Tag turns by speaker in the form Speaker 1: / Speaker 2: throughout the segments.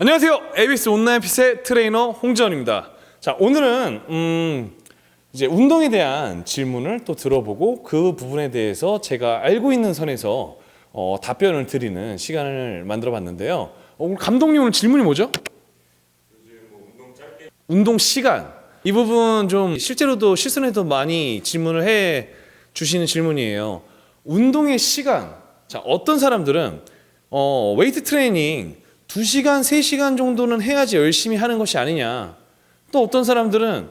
Speaker 1: 안녕하세요. 에비스 온라인 핏의 트레이너 홍지원입니다. 자, 오늘은 이제 운동에 대한 질문을 또 들어보고 그 부분에 대해서 제가 알고 있는 선에서 답변을 드리는 시간을 만들어 봤는데요. 오늘 감독님 오늘 질문이 뭐죠? 운동 시간. 이 부분 좀 실제로도 실전에도 많이 질문을 해 주시는 질문이에요. 운동의 시간. 자, 어떤 사람들은 웨이트 트레이닝 2시간, 3시간 정도는 해야지 열심히 하는 것이 아니냐. 또 어떤 사람들은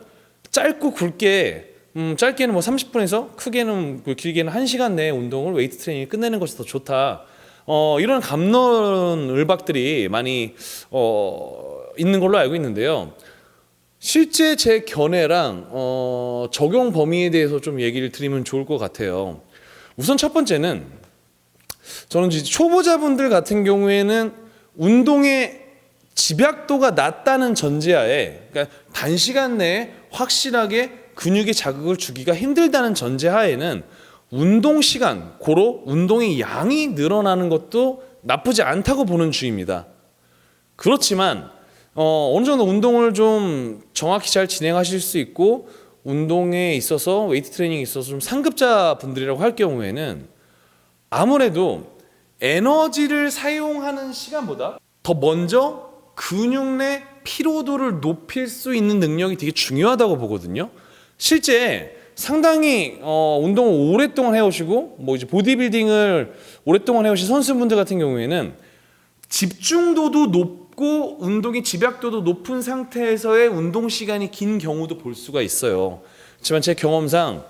Speaker 1: 짧고 굵게 짧게는 뭐 30분에서 크게는 길게는 1시간 내에 운동을 웨이트 트레이닝 끝내는 것이 더 좋다. 이런 갑론을박들이 많이 있는 걸로 알고 있는데요. 실제 제 견해랑 적용 범위에 대해서 좀 얘기를 드리면 좋을 것 같아요. 우선 첫 번째는 저는 이제 초보자분들 같은 경우에는 운동의 집약도가 낮다는 전제하에, 그러니까 단시간 내에 확실하게 근육에 자극을 주기가 힘들다는 전제하에는 운동 시간, 고로 운동의 양이 늘어나는 것도 나쁘지 않다고 보는 주의입니다. 그렇지만 어느 정도 운동을 좀 정확히 잘 진행하실 수 있고 운동에 있어서 웨이트 트레이닝에 있어서 좀 상급자 분들이라고 할 경우에는 아무래도 에너지를 사용하는 시간보다 더 먼저 근육 내 피로도를 높일 수 있는 능력이 되게 중요하다고 보거든요. 실제 상당히 운동을 오랫동안 해오시고 뭐 이제 보디빌딩을 오랫동안 해오신 선수분들 같은 경우에는 집중도도 높고 운동의 집약도도 높은 상태에서의 운동 시간이 긴 경우도 볼 수가 있어요. 하지만 제 경험상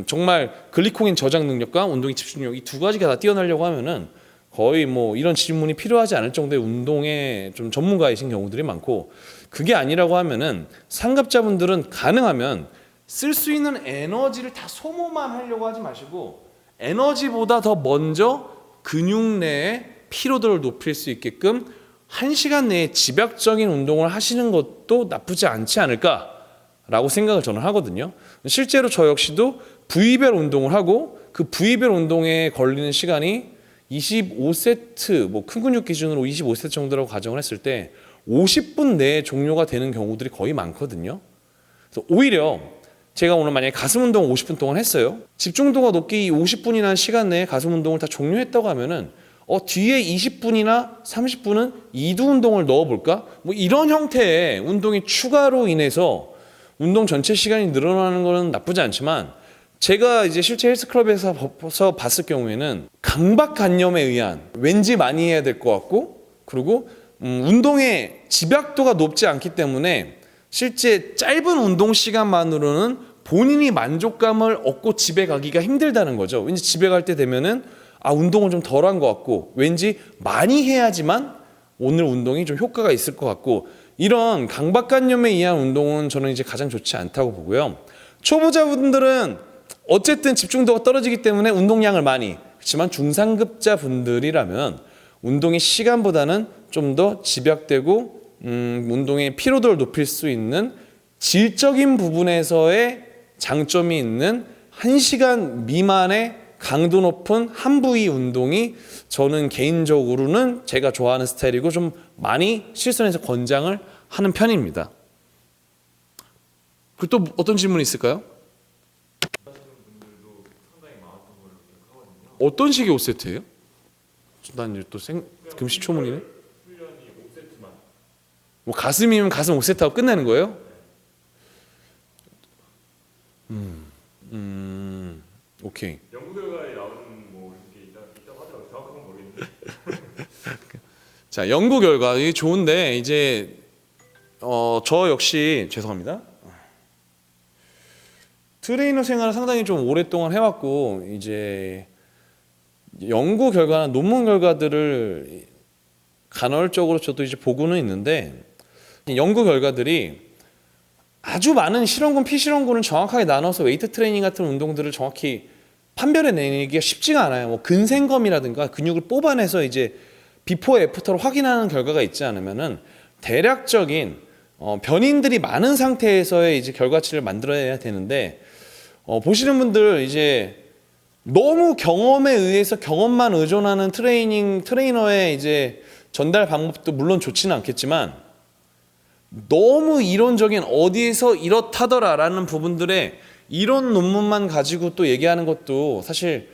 Speaker 1: 정말 글리코겐 저장 능력과 운동의 집중력 이 두 가지가 다 뛰어나려고 하면은 거의 뭐 이런 질문이 필요하지 않을 정도의 운동에 좀 전문가이신 경우들이 많고, 그게 아니라고 하면은 상급자분들은 가능하면 쓸 수 있는 에너지를 다 소모만 하려고 하지 마시고 에너지보다 더 먼저 근육 내에 피로도를 높일 수 있게끔 1시간 내에 집약적인 운동을 하시는 것도 나쁘지 않지 않을까라고 생각을 저는 하거든요. 실제로 저 역시도 부위별 운동을 하고 그 부위별 운동에 걸리는 시간이 25세트, 뭐 큰 근육 기준으로 25세트 정도라고 가정을 했을 때 50분 내에 종료가 되는 경우들이 거의 많거든요. 그래서 오히려 제가 오늘 만약에 가슴 운동 50분 동안 했어요. 집중도가 높게 이 50분이라는 시간 내에 가슴 운동을 다 종료했다고 하면은 뒤에 20분이나 30분은 이두 운동을 넣어볼까? 뭐 이런 형태의 운동이 추가로 인해서 운동 전체 시간이 늘어나는 것은 나쁘지 않지만, 제가 이제 실제 헬스클럽에서 봤을 경우에는 강박관념에 의한 왠지 많이 해야 될 것 같고, 그리고 운동의 집약도가 높지 않기 때문에 실제 짧은 운동 시간만으로는 본인이 만족감을 얻고 집에 가기가 힘들다는 거죠. 왠지 집에 갈 때 되면은 운동을 좀 덜 한 것 같고, 왠지 많이 해야지만 오늘 운동이 좀 효과가 있을 것 같고, 이런 강박관념에 의한 운동은 저는 이제 가장 좋지 않다고 보고요. 초보자분들은 어쨌든 집중도가 떨어지기 때문에 운동량을 많이, 그렇지만 중상급자 분들이라면 운동의 시간보다는 좀 더 집약되고 운동의 피로도를 높일 수 있는 질적인 부분에서의 장점이 있는 1시간 미만의 강도 높은 한 부위 운동이 저는 개인적으로는 제가 좋아하는 스타일이고 좀 많이 실전에서 권장을 하는 편입니다. 그리고 또 어떤 질문이 있을까요? 어떤 식의 5세트예요? 난 또 금시초문이네.
Speaker 2: 훈련이 5세트만.
Speaker 1: 뭐 가슴이면 가슴 5세트 하고 끝내는 거예요? 오케이.
Speaker 2: 연구 결과에 나오는 뭐 이렇게 있다고 하더라고요. 정확한 건 모르겠는데.
Speaker 1: 자, 연구 결과 이게 좋은데 이제 저 역시 죄송합니다. 트레이너 생활을 상당히 좀 오랫동안 해왔고, 이제 연구 결과나 논문 결과들을 간헐적으로 저도 이제 보고는 있는데, 연구 결과들이 아주 많은 실험군, 피실험군을 정확하게 나눠서 웨이트 트레이닝 같은 운동들을 정확히 판별해 내기가 쉽지가 않아요. 뭐 근생검이라든가 근육을 뽑아내서 이제 비포 애프터를 확인하는 결과가 있지 않으면은 대략적인 변인들이 많은 상태에서의 이제 결과치를 만들어야 되는데, 보시는 분들 이제 너무 경험에 의해서 경험만 의존하는 트레이너의 이제 전달 방법도 물론 좋지는 않겠지만 너무 이론적인 어디에서 이렇다더라라는 부분들의 이론 논문만 가지고 또 얘기하는 것도 사실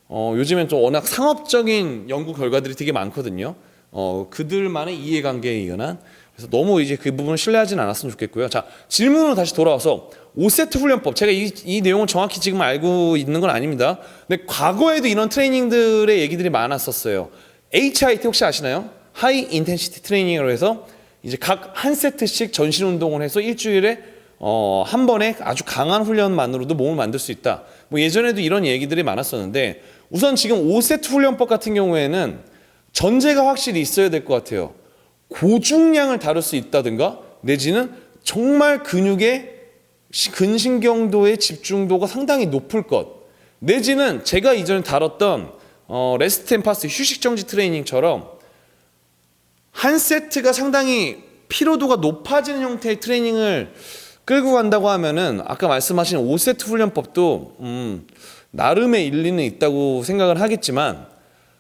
Speaker 1: 요즘엔 좀 워낙 상업적인 연구 결과들이 되게 많거든요. 그들만의 이해관계에 의한. 그래서 너무 이제 그 부분을 신뢰하지는 않았으면 좋겠고요. 자, 질문으로 다시 돌아와서 5세트 훈련법. 제가 이 내용을 정확히 지금 알고 있는 건 아닙니다. 근데 과거에도 이런 트레이닝들의 얘기들이 많았었어요. HIT 혹시 아시나요? 하이 인텐시티 트레이닝으로 해서 이제 각 한 세트씩 전신 운동을 해서 일주일에 한 번에 아주 강한 훈련만으로도 몸을 만들 수 있다. 뭐 예전에도 이런 얘기들이 많았었는데 우선 지금 5세트 훈련법 같은 경우에는 전제가 확실히 있어야 될 것 같아요. 고중량을 다룰 수 있다든가 내지는 정말 근육의 근신경도의 집중도가 상당히 높을 것 내지는 제가 이전에 다뤘던 레스트 앤 파스 휴식정지 트레이닝처럼 한 세트가 상당히 피로도가 높아지는 형태의 트레이닝을 끌고 간다고 하면은 아까 말씀하신 5세트 훈련법도 나름의 일리는 있다고 생각을 하겠지만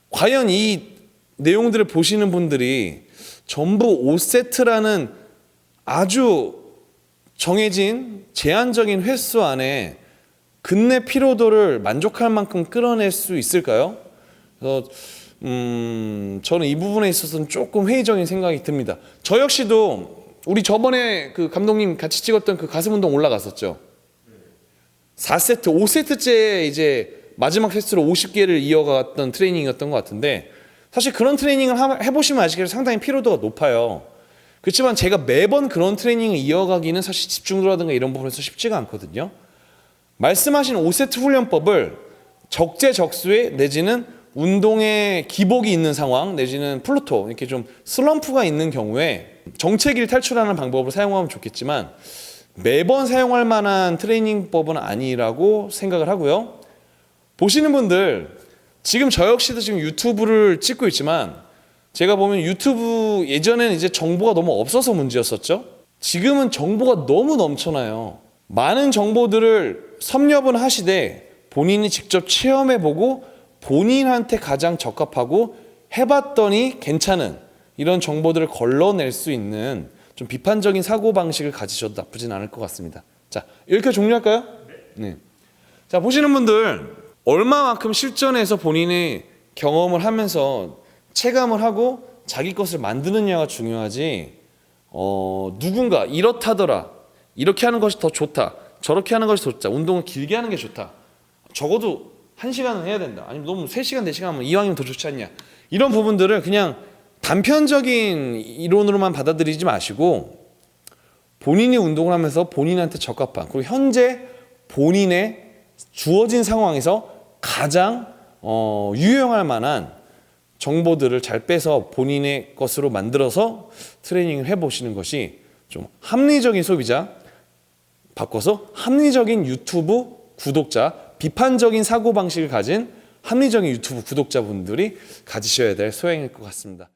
Speaker 1: 과연 이 내용들을 보시는 분들이 전부 5세트라는 아주 정해진 제한적인 횟수 안에 근내 피로도를 만족할 만큼 끌어낼 수 있을까요? 그래서 저는 이 부분에 있어서는 조금 회의적인 생각이 듭니다. 저 역시도 우리 저번에 그 감독님 같이 찍었던 그 가슴 운동 올라갔었죠. 4세트, 5세트째 이제 마지막 횟수로 50개를 이어갔던 트레이닝이었던 것 같은데 사실 그런 트레이닝을 해보시면 아시겠지만 상당히 피로도가 높아요. 그렇지만 제가 매번 그런 트레이닝을 이어가기는 사실 집중도라든가 이런 부분에서 쉽지가 않거든요. 말씀하신 5세트 훈련법을 적재적소에 내지는 운동에 기복이 있는 상황 내지는 플루토 이렇게 좀 슬럼프가 있는 경우에 정체기를 탈출하는 방법을 사용하면 좋겠지만 매번 사용할 만한 트레이닝법은 아니라고 생각을 하고요. 보시는 분들 지금 저 역시도 지금 유튜브를 찍고 있지만 제가 보면 유튜브 예전에는 이제 정보가 너무 없어서 문제였었죠. 지금은 정보가 너무 넘쳐나요. 많은 정보들을 섭렵은 하시되 본인이 직접 체험해보고 본인한테 가장 적합하고 해봤더니 괜찮은 이런 정보들을 걸러낼 수 있는 좀 비판적인 사고방식을 가지셔도 나쁘진 않을 것 같습니다. 자, 이렇게 종료할까요? 네. 자, 보시는 분들 얼마만큼 실전에서 본인의 경험을 하면서 체감을 하고 자기 것을 만드느냐가 중요하지 누군가 이렇다더라 이렇게 하는 것이 더 좋다 저렇게 하는 것이 더 좋다 운동을 길게 하는 게 좋다 적어도 1시간은 해야 된다 아니면 너무 3시간 4시간 하면 이왕이면 더 좋지 않냐 이런 부분들을 그냥 단편적인 이론으로만 받아들이지 마시고 본인이 운동을 하면서 본인한테 적합한 그리고 현재 본인의 주어진 상황에서 가장 유용할 만한 정보들을 잘 빼서 본인의 것으로 만들어서 트레이닝을 해보시는 것이 좀 합리적인 소비자 바꿔서 합리적인 유튜브 구독자 비판적인 사고방식을 가진 합리적인 유튜브 구독자분들이 가지셔야 될 소양일 것 같습니다.